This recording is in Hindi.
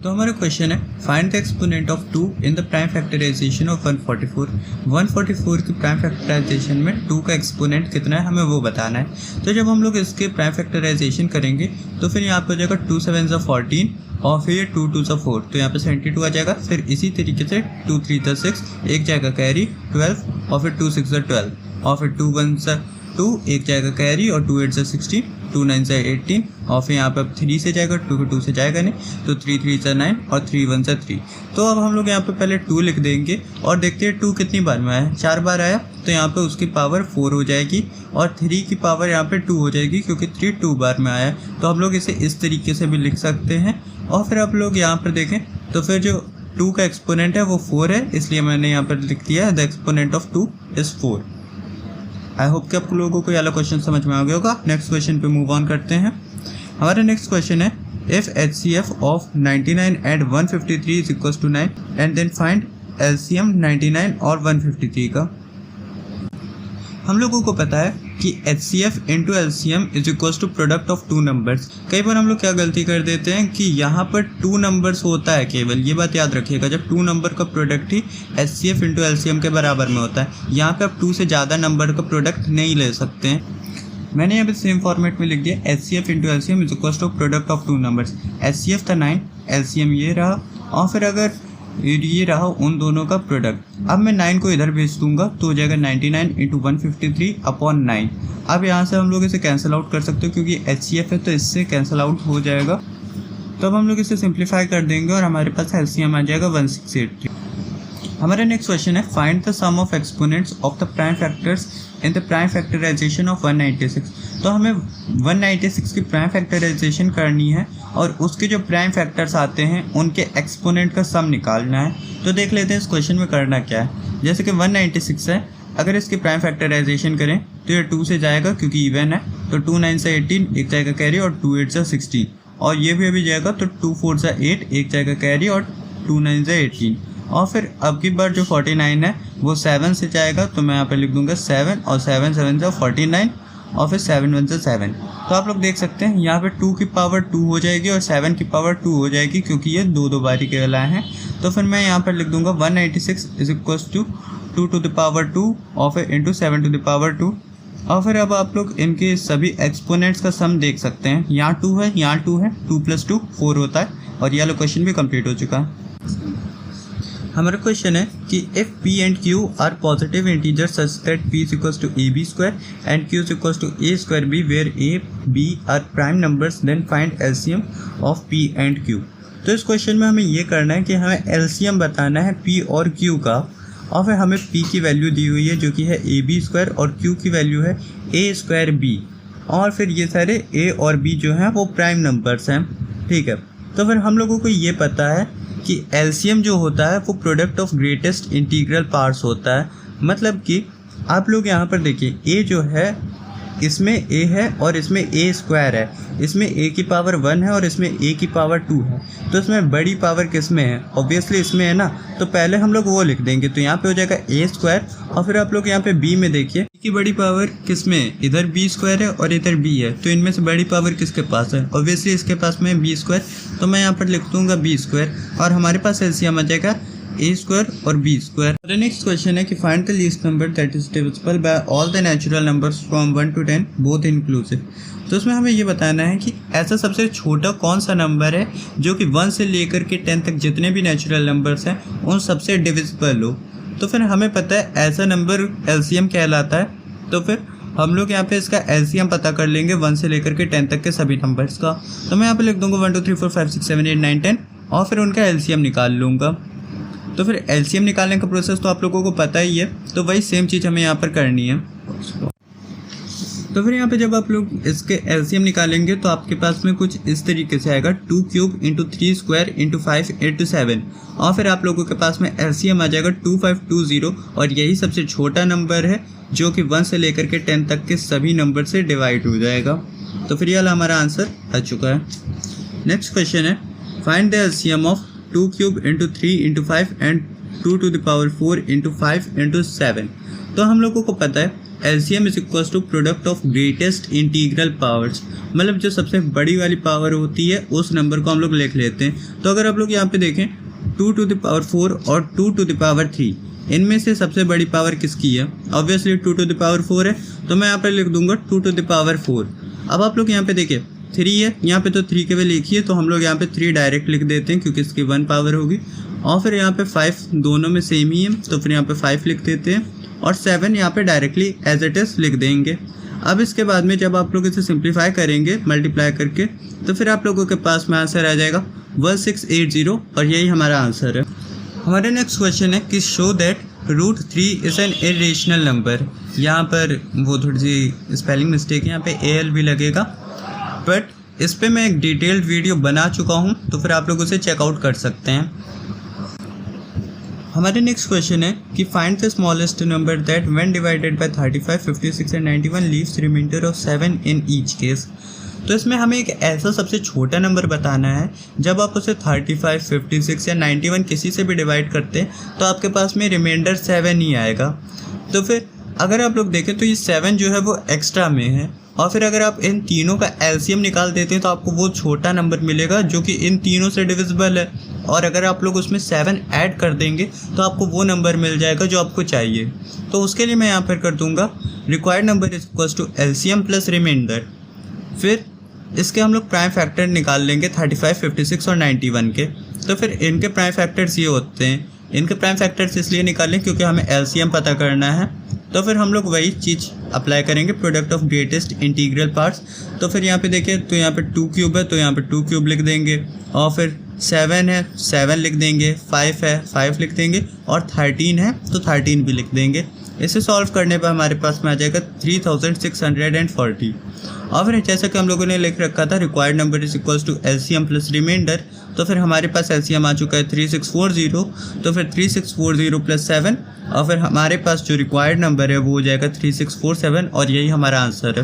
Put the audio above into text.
तो हमारा क्वेश्चन है find the exponent of 2 in the prime factorization of 144। 144 की प्राइम फैक्टराइजेशन में 2 का एक्सपोनेंट कितना है हमें वो बताना है। तो जब हम लोग इसके प्राइम फैक्टराइजेशन करेंगे तो फिर यहाँ पर हो जाएगा 2 7 14 और फिर 2 2 4, तो यहाँ पे 72 आ जाएगा। फिर इसी तरीके से 2 3 6, एक जाएगा कैरी 12 और फिर 2 6 12 और फिर 2 1 2, एक जाएगा कैरी और 2 8 16, 2 9 18 और फिर यहाँ पे अब 3 से जाएगा, 2 से जाएगा नहीं, तो 3 3 9 और 3 1 3। तो अब हम लोग यहाँ पे पहले 2 लिख देंगे और देखते हैं 2 कितनी बार में आया। 4 बार आया तो यहाँ पे उसकी पावर 4 हो जाएगी और 3 की पावर यहाँ पे 2 हो जाएगी क्योंकि 3 2 बार में आया। तो हम लोग इसे इस तरीके से भी लिख सकते हैं। और फिर आप लोग यहाँ पर देखें तो फिर जो 2 का एक्सपोनेंट है वो 4 है, इसलिए मैंने यहाँ पर लिख दिया the exponent of 2 is 4। I hope कि आप लोगों को ये वाला क्वेश्चन समझ में आ गया होगा। नेक्स्ट क्वेश्चन पे मूव ऑन करते हैं। हमारा नेक्स्ट क्वेश्चन है if HCF of 99 and 153 is equal to 9 and then find LCM 99 और 153 का। हम लोगों को पता है कि HCF into LCM is equal to product of 2 numbers. कई बार हम लोग क्या गलती कर देते हैं कि यहाँ पर 2 नंबर्स होता है केवल, ये बात याद रखिएगा। जब 2 नंबर का प्रोडक्ट ही HCF इंटू LCM के बराबर में होता है। यहाँ पे आप 2 से ज़्यादा नंबर का प्रोडक्ट नहीं ले सकते हैं। मैंने यहाँ पे सेम फॉर्मेट में लिख दिया HCF into LCM is equal to product of 2 numbers. HCF था 9, LCM ये रहा और फिर अगर ये रहा उन दोनों का प्रोडक्ट। अब मैं 9 को इधर भेज दूंगा तो हो जाएगा 99 इंटू 153 अपॉन 9। अब यहाँ से हम लोग इसे कैंसिल आउट कर सकते हो क्योंकि HCF है तो इससे कैंसिल आउट हो जाएगा। तो अब हम लोग इसे सिंप्लीफाई कर देंगे और हमारे पास LCM आ जाएगा 1683। हमारा नेक्स्ट क्वेश्चन है find the sum of exponents of the prime factors in the prime factorization of 196। तो हमें 196 की प्राइम फैक्टराइजेशन करनी है और उसके जो प्राइम फैक्टर्स आते हैं उनके एक्सपोनेंट का सम निकालना है। तो देख लेते हैं इस क्वेश्चन में करना क्या है। जैसे कि 196 है, अगर इसकी प्राइम फैक्टराइजेशन करें तो ये 2 से जाएगा क्योंकि इवन है, तो 2 9 से 18, एक जाएगा कैरी और 2 8 से 16 और ये भी अभी जाएगा तो 2 4 से 8, एक जाएगा कैरी और 2 9 से 18 और फिर अब की बार जो 49 है वो 7 से जाएगा, तो मैं यहाँ पर लिख दूंगा 7 और 7 7 से 49 और फिर 7 1 से 7। तो आप लोग देख सकते हैं यहाँ पे 2 की पावर 2 हो जाएगी और 7 की पावर 2 हो जाएगी क्योंकि ये 2 बारी के वाला है। तो फिर मैं यहाँ पर लिख दूंगा 196 is equal to 2 to the power 2 और फिर इंटू 7 टू द पावर 2। और फिर अब आप लोग इनके सभी एक्सपोनेंट्स का सम देख सकते हैं। यहाँ 2 है, यहाँ 2 है, 2 + 2 4 होता है और ये वाला क्वेश्चन भी कंप्लीट हो चुका है। हमारा क्वेश्चन है कि if P and Q are positive integer such that P is equal to AB square and Q is equal to A square B where A B are prime numbers then find LCM of P and Q। तो इस क्वेश्चन में हमें ये करना है कि हमें LCM बताना है P और Q का और फिर हमें P की वैल्यू दी हुई है जो कि है AB स्क्वायर और Q की वैल्यू है A स्क्वायर B और फिर ये सारे A और B जो हैं वो प्राइम नंबर्स हैं। ठीक है, तो फिर हम लोगों को ये पता है कि LCM जो होता है वो product of greatest integral parts होता है। मतलब कि आप लोग यहाँ पर देखिए A जो है इसमें A है और इसमें A स्क्वायर है, इसमें A की पावर 1 है और इसमें A की पावर 2 है। तो इसमें बड़ी पावर किस में है? ऑब्वियसली इसमें है ना, तो पहले हम लोग वो लिख देंगे। तो यहाँ पे हो जाएगा A स्क्वायर और फिर आप लोग यहाँ पे B में देखिए की बड़ी पावर किस में है? इधर B स्क्वायर है और इधर B है, तो इनमें से बड़ी पावर किसके पास है? ऑब्वियसली इसके पास में B स्क्वायर, तो मैं यहाँ पर लिख दूँगा B स्क्वायर और हमारे पास LCM आ जाएगा A स्क्वायर और B square. The next question है कि find the least number that is divisible by all the natural numbers from 1 to 10 both inclusive. तो उसमें हमें ये बताना है कि ऐसा सबसे छोटा कौन सा नंबर है जो कि 1 से लेकर के 10 तक जितने भी नेचुरल नंबर्स हैं उन सबसे डिविजिबल हो। तो फिर हमें पता है ऐसा नंबर LCM कहलाता है। तो फिर हम लोग यहाँ पे इसका LCM पता कर लेंगे 1 से लेकर के 10 तक के सभी नंबर्स का। तो मैं यहाँ पे लिख दूंगा 1 2 3 4 5 6 7 8 9 10 और फिर उनका LCM निकाल लूँगा। तो फिर LCM निकालने का प्रोसेस तो आप लोगों को पता ही है, तो वही सेम चीज़ हमें यहाँ पर करनी है। तो फिर यहाँ पे जब आप लोग इसके LCM निकालेंगे तो आपके पास में कुछ इस तरीके से आएगा 2 cube into 3 square into 5 into 7 और फिर आप लोगों के पास में LCM आ जाएगा 2520 और यही सबसे छोटा नंबर है जो कि 1 से लेकर के 10 तक के सभी नंबर से डिवाइड हो जाएगा। तो फिर ये वाला हमारा आंसर आ चुका है। नेक्स्ट क्वेश्चन है find the LCM of 2 cube into 3 into 5 and 2 to the power 4 into 5 into 7। तो हम लोगों को पता है LCM is equal to product of greatest integral powers, मतलब जो सबसे बड़ी वाली पावर होती है उस नंबर को हम लोग लिख लेते हैं। तो अगर आप लोग यहाँ पे देखें 2 to the power 4 और 2 to the power 3, इनमें से सबसे बड़ी पावर किसकी है? ऑब्वियसली 2 to the power 4 है, तो मैं यहाँ पे लिख दूंगा 2 to the power 4। अब आप लोग यहाँ पे देखिए 3 है, यहाँ पे तो 3 केवल एक ही है, तो हम लोग यहाँ पे 3 डायरेक्ट लिख देते हैं क्योंकि इसकी 1 पावर होगी। और फिर यहाँ पे 5 दोनों में सेम ही है, तो फिर यहाँ पे 5 लिख देते हैं और 7 यहाँ पे डायरेक्टली एज इट इज़ लिख देंगे। अब इसके बाद में जब आप लोग इसे सिंप्लीफाई करेंगे मल्टीप्लाई करके, तो फिर आप लोगों के पास में आंसर आ जाएगा 1680 और यही हमारा आंसर है। हमारा नेक्स्ट क्वेश्चन है कि show that √3 is an irrational number. यहाँ पर वो थोड़ी सी स्पेलिंग मिस्टेक है, यहाँ पे AL भी लगेगा, बट इस पर मैं एक डिटेल्ड वीडियो बना चुका हूँ, तो फिर आप लोग उसे चेकआउट कर सकते हैं। हमारे नेक्स्ट क्वेश्चन है कि find the smallest number that when divided by 35, 56 and 91 leaves remainder of 7 in each case. तो इसमें हमें एक ऐसा सबसे छोटा नंबर बताना है जब आप उसे 35, 56 या 91 किसी से भी डिवाइड करते हैं तो आपके पास में रिमाइंडर 7 ही आएगा। तो फिर अगर आप लोग देखें तो ये 7 जो है वो एक्स्ट्रा में है, और फिर अगर आप इन तीनों का LCM निकाल देते हैं तो आपको वो छोटा नंबर मिलेगा जो कि इन तीनों से डिविजिबल है, और अगर आप लोग उसमें 7 ऐड कर देंगे तो आपको वो नंबर मिल जाएगा जो आपको चाहिए। तो उसके लिए मैं यहाँ पर कर दूँगा required number is equals to LCM plus remainder. फिर इसके हम लोग प्राइम फैक्टर निकाल लेंगे 35, 56 और 91 के। तो फिर इनके प्राइम फैक्टर्स ये होते हैं, इनके प्राइम फैक्टर्स इसलिए निकालें क्योंकि हमें LCM पता करना है। तो फिर हम लोग वही चीज़ अप्लाई करेंगे, product of greatest integral parts. तो फिर यहाँ पे देखें तो यहाँ पे 2 क्यूब है, तो यहाँ पे 2 क्यूब लिख देंगे, और फिर 7 है 7 लिख देंगे, 5 है 5 लिख देंगे, और 13 है तो 13 भी लिख देंगे। इसे सॉल्व करने पर हमारे पास में आ जाएगा 3640। और फिर जैसा कि हम लोगों ने लिख रखा था required number is equals to LCM plus remainder, तो फिर हमारे पास LCM आ चुका है 3640। तो फिर 3640 प्लस 7, और फिर हमारे पास जो रिक्वायर्ड नंबर है वो हो जाएगा 3647, और यही हमारा आंसर है।